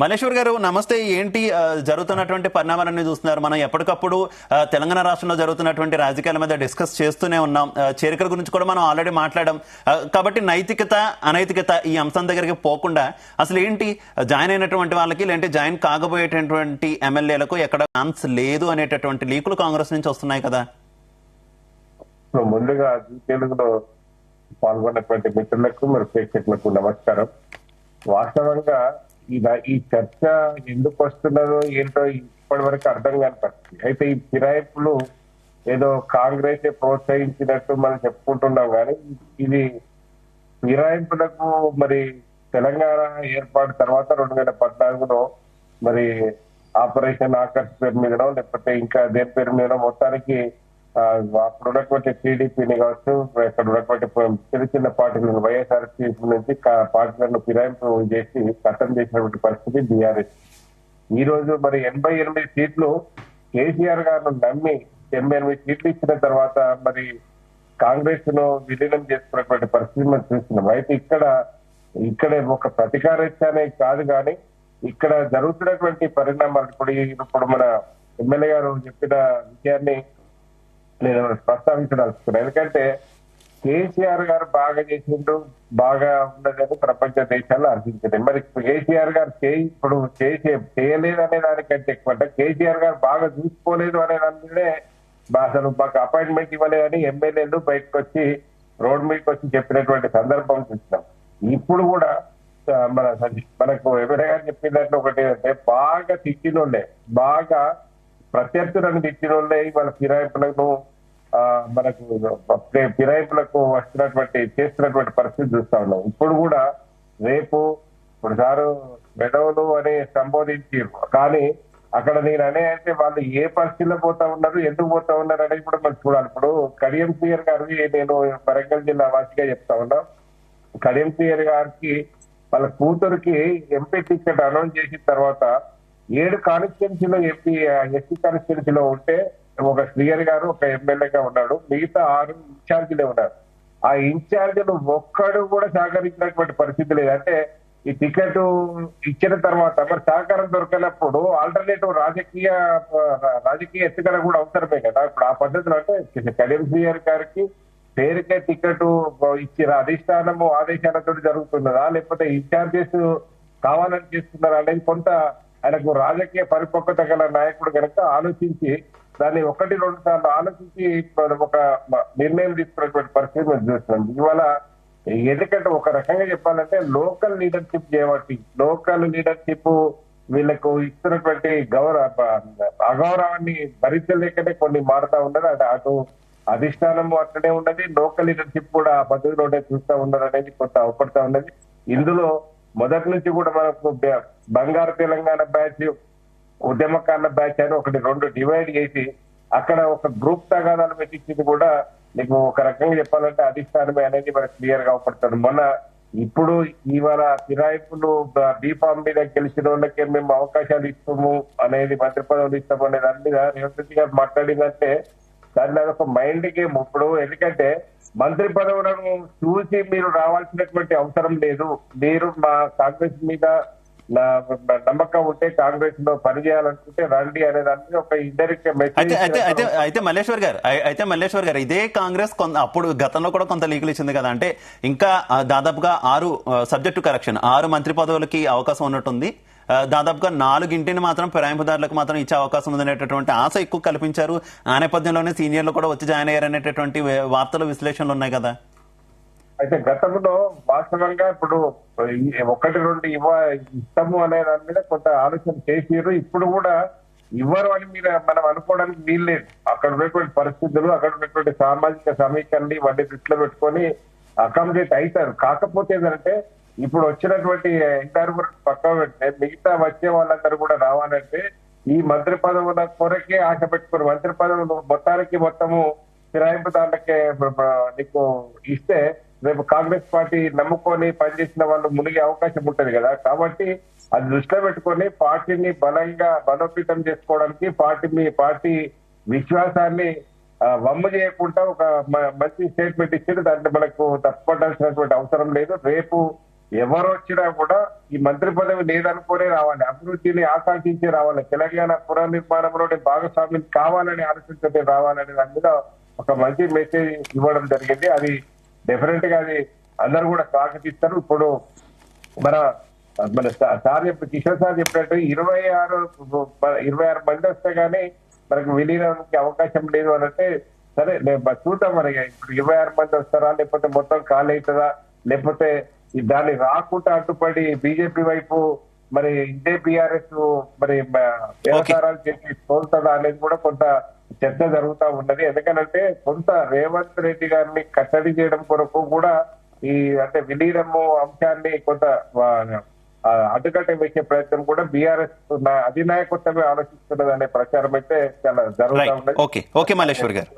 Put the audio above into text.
మల్లేశ్వర్ గారు నమస్తే. ఏంటి జరుగుతున్నటువంటి పరిణామాలన్నీ చూస్తున్నారు. మనం ఎప్పటికప్పుడు తెలంగాణ రాష్ట్రంలో జరుగుతున్నటువంటి రాజకీయాల మీద డిస్కస్ చేస్తూనే ఉన్నాం. చేరికల గురించి కూడా మనం ఆల్రెడీ మాట్లాడాం. కాబట్టి నైతికత అనైతికత ఈ అంశం దగ్గరికి పోకుండా అసలు ఏంటి జాయిన్ అయినటువంటి వాళ్ళకి లేదంటే జాయిన్ కాకపోయేటటువంటి ఎమ్మెల్యేలకు ఎక్కడ ఛాన్స్ లేదు అనేటటువంటి లీకులు కాంగ్రెస్ నుంచి వస్తున్నాయి కదా. ముందుగా తెలుగులో పాల్గొన్నటువంటి మిత్రులకు మరి ప్రేక్షకులకు నమస్కారం. వాస్తవంగా ఈ చర్చ ఎందుకు వస్తున్నదో ఏంటో ఇప్పటి వరకు అర్థం కాని పరిస్థితి. అయితే ఈ ఫిరాయింపులు ఏదో కాంగ్రెస్ ప్రోత్సహించినట్టు మనం చెప్పుకుంటున్నాం కానీ ఇది ఫిరాయింపులకు మరి తెలంగాణ ఏర్పాటు తర్వాత 2014లో మరి ఆపరేషన్ ఆకర్ష్ పేరు మీదనో లేకపోతే ఇంకా దేని పేరు మీదనో మొత్తానికి అప్పుడు ఉన్నటువంటి టీడీపీని కావచ్చు, ఇక్కడ ఉన్నటువంటి చిన్న చిన్న పార్టీలను వైఎస్ఆర్సీ నుంచి పార్టీలను ఫిరాయింపు చేసి చట్టం చేసినటువంటి పరిస్థితి బీఆర్ఎస్. ఈ రోజు మరి 88 సీట్లు కేసీఆర్ గారిని నమ్మి 88 సీట్లు ఇచ్చిన తర్వాత మరి కాంగ్రెస్ ను విలీనం చేసుకున్నటువంటి పరిస్థితి మనం చూస్తున్నాం. అయితే ఇక్కడ ఒక ప్రతీకారనే కాదు కానీ ఇక్కడ జరుగుతున్నటువంటి పరిణామాలు ఇప్పుడు మన ఎమ్మెల్యే గారు చెప్పిన విషయాన్ని నేను ప్రస్తావించదలుచుకున్నాను. ఎందుకంటే కేసీఆర్ గారు బాగా చేసిండు, బాగా ఉన్నదని ప్రపంచ దేశాల్లో అర్పించింది. మరి కేసీఆర్ గారు ఇప్పుడు చేయలేదు అనే దానికంటే ఎక్కువ కేసీఆర్ గారు బాగా చూసుకోలేదు అనే దానినే అసలు మాకు అపాయింట్మెంట్ ఇవ్వలేదని ఎమ్మెల్యేలు బయటకు వచ్చి రోడ్ మీదకి వచ్చి చెప్పినటువంటి సందర్భం చూసినాం. ఇప్పుడు కూడా మనకు ఎమ్మెల్యే గారు చెప్పినట్లు ఒకటి అంటే బాగా తిట్టినోళ్ళే, బాగా ప్రత్యర్థులను తిట్టిన వాళ్ళే వాళ్ళ ఫిరాయింపులకు చేస్తున్నటువంటి పరిస్థితి చూస్తా ఉన్నాం. ఇప్పుడు కూడా రేపు ఇప్పుడు సారు మెడవలు అని సంబోధించారు కానీ అక్కడ నేను అంటే వాళ్ళు ఏ పరిస్థితిలో పోతా ఉన్నారు, ఎందుకు పోతా ఉన్నారు అనేది కూడా మనం చూడాలి. ఇప్పుడు కడియం సీఆర్ గారికి నేను వరంగల్ జిల్లా వాసిగా చెప్తా ఉన్నా. కడియం సీఆర్ గారికి వాళ్ళ కూతురికి ఎంపీ టికెట్ అనౌన్స్ చేసిన తర్వాత 7 కాన్స్టిట్యున్సీలో ఎస్సీ కాన్స్టిట్యున్సీలో ఉంటే ఒక శ్రీహరి గారు ఒక ఎమ్మెల్యేగా ఉన్నాడు, మిగతా 6 ఇన్ఛార్జీలే ఉన్నారు. ఆ ఇన్ఛార్జీలు ఒక్కడు కూడా సహకరించినటువంటి పరిస్థితి లేదు. అంటే ఈ టికెట్ ఇచ్చిన తర్వాత మరి సహకారం దొరకనప్పుడు ఆల్టర్నేటివ్ రాజకీయ ఎత్తుగడ కూడా అవసరమే కదా. ఇప్పుడు ఆ పద్ధతిలో అంటే కడియం శ్రీహరి గారికి పేరుకే టికెట్ ఇచ్చిన అధిష్టానము ఆదేశాలతో జరుగుతున్నదా లేకపోతే ఇన్ఛార్జెస్ కావాలని చేస్తున్నారా అనేది కొంత ఆయనకు రాజకీయ పరిపక్వత గల నాయకుడు కనుక ఆలోచించి దాన్ని 1-2 సార్లు ఆలోచించి ఒక నిర్ణయం తీసుకున్నటువంటి పరిస్థితి మనం చూస్తున్నాం. ఇవాళ ఎందుకంటే ఒక రకంగా చెప్పాలంటే లోకల్ లీడర్షిప్ చేయబట్టి లోకల్ లీడర్షిప్ వీళ్ళకు ఇస్తున్నటువంటి అగౌరవాన్ని భరించలేకనే కొన్ని మారుతా ఉన్నది. అది అటు అధిష్టానము అట్లనే ఉన్నది, లోకల్ లీడర్షిప్ కూడా ఆ పద్ధతిలోనే చూస్తూ ఉన్నది అనేది కొంత అవపడతా ఉన్నది. ఇందులో మొదటి నుంచి కూడా మనకు బంగారు తెలంగాణ బ్యాచ్, ఉద్యమకారుల బ్యాచ్ అని 1-2 డివైడ్ చేసి అక్కడ ఒక గ్రూప్ తగాదాలు పెట్టించింది కూడా నీకు ఒక రకంగా చెప్పాలంటే అధిష్టానమే అనేది మనకు క్లియర్ గా అవపడుతుంది. ఇప్పుడు ఇవాళ ఫిరాయింపులు బీఫామ్ మీద గెలిచిన వాళ్ళకే మేము అవకాశాలు ఇస్తాము అనేది, మంత్రి పదవులు ఇస్తాము అనే దాని మీద రేవంత్ రెడ్డి గారు మాట్లాడిందంటే దాని ఒక మైండ్ గేమ్. ఇప్పుడు ఎందుకంటే మంత్రి పదవులను చూసి మీరు రావాల్సినటువంటి అవసరం లేదు, మీరు మా కాంగ్రెస్ మీద నమ్మకం ఉంటే కాంగ్రెస్ లో పనిచేయాలనుకుంటే రండి అనే దానికి ఒక ఇండైరెక్ట్ మెసేజ్. అయితే మల్లేశ్వర్ గారు ఇదే కాంగ్రెస్ అప్పుడు గతంలో కూడా కొంత లీకులు ఇచ్చింది కదా. అంటే ఇంకా దాదాపుగా 6 సబ్జెక్టు కరెక్షన్ 6 మంత్రి పదవులకి అవకాశం ఉన్నట్టుంది. దాదాపుగా 4 మాత్రం ఫిరాయింపుదారులకు మాత్రం ఇచ్చే అవకాశం ఉందనేటటువంటి ఆశ ఎక్కువ కల్పించారు. ఆ నేపథ్యంలోనే సీనియర్లు కూడా వచ్చి జాయిన్ అయ్యారనేటటువంటి వార్తలు విశ్లేషణలు ఉన్నాయి కదా. అయితే గతంలో వాస్తవంగా ఇప్పుడు 1-2 ఇస్తాము అనే దాని మీద కొంత ఆలోచన చేసారు. ఇప్పుడు కూడా ఇవ్వరు అని మనం అనుకోవడానికి వీల్లేదు. అక్కడ ఉన్నటువంటి పరిస్థితులు, అక్కడ ఉన్నటువంటి సామాజిక సమీకరణ ఇవన్నీ దృష్టిలో పెట్టుకొని అకామిడేట్ అవుతారు. కాకపోతే ఏంటంటే ఇప్పుడు వచ్చినటువంటి ఎంటారు పక్క పెడితే మిగతా వచ్చే వాళ్ళందరూ కూడా రావాలంటే ఈ మంత్రి పదవుల కొరకే ఆశ పెట్టుకుని మంత్రి పదవులు మొత్తము ఫిరాయింపుదారులకే నీకు ఇస్తే రేపు కాంగ్రెస్ పార్టీ నమ్ముకొని పనిచేసిన వాళ్ళు మునిగే అవకాశం ఉంటది కదా. కాబట్టి అది దృష్టిలో పెట్టుకొని పార్టీని బలోపేతం చేసుకోవడానికి పార్టీ విశ్వాసాన్ని వమ్ము చేయకుండా ఒక మంచి స్టేట్మెంట్ ఇచ్చింది. దాంట్లో మనకు తప్పపడాల్సినటువంటి అవసరం లేదు. రేపు ఎవరు వచ్చినా కూడా ఈ మంత్రి పదవి లేదనుకునే రావాలి, అభివృద్ధిని ఆకాంక్షించి రావాలి, తెలంగాణ పునర్నిర్మాణంలోని భాగస్వామ్యం కావాలని ఆలోచించే రావాలని దాని మీద ఒక మంచి మెసేజ్ ఇవ్వడం జరిగింది. అది డెఫినెట్ గా అది అందరూ కూడా స్వాగతిస్తారు. ఇప్పుడు మన మన సార్ కిషోర్ సార్ చెప్పినట్టు 26 మంది వస్తే గానీ మనకు విలీనానికి అవకాశం లేదు అని అంటే, సరే చూద్దాం మరి ఇప్పుడు 26 మంది వస్తారా, లేకపోతే మొత్తం ఖాళీ అవుతుందా, లేకపోతే దాన్ని రాకుండా అడ్డుపడి బీజేపీ వైపు మరి ఇదే బీఆర్ఎస్ మరి వ్యవహారాలు చేసి తోలుతుందా అనేది కూడా కొంత చర్చ జరుగుతూ ఉన్నది. ఎందుకంటే కొంత రేవంత్ రెడ్డి గారిని కట్టడి చేయడం కొరకు కూడా ఈ అంటే విలీనము అంశాన్ని కొంత అడ్డుకట్ట వేసే ప్రయత్నం కూడా బీఆర్ఎస్ అధినాయకత్వమే ఆలోచిస్తున్నది అనే ప్రచారం అయితే చాలా జరుగుతూ ఉన్నది. ఓకే మల్లేశ్వర్ గారు.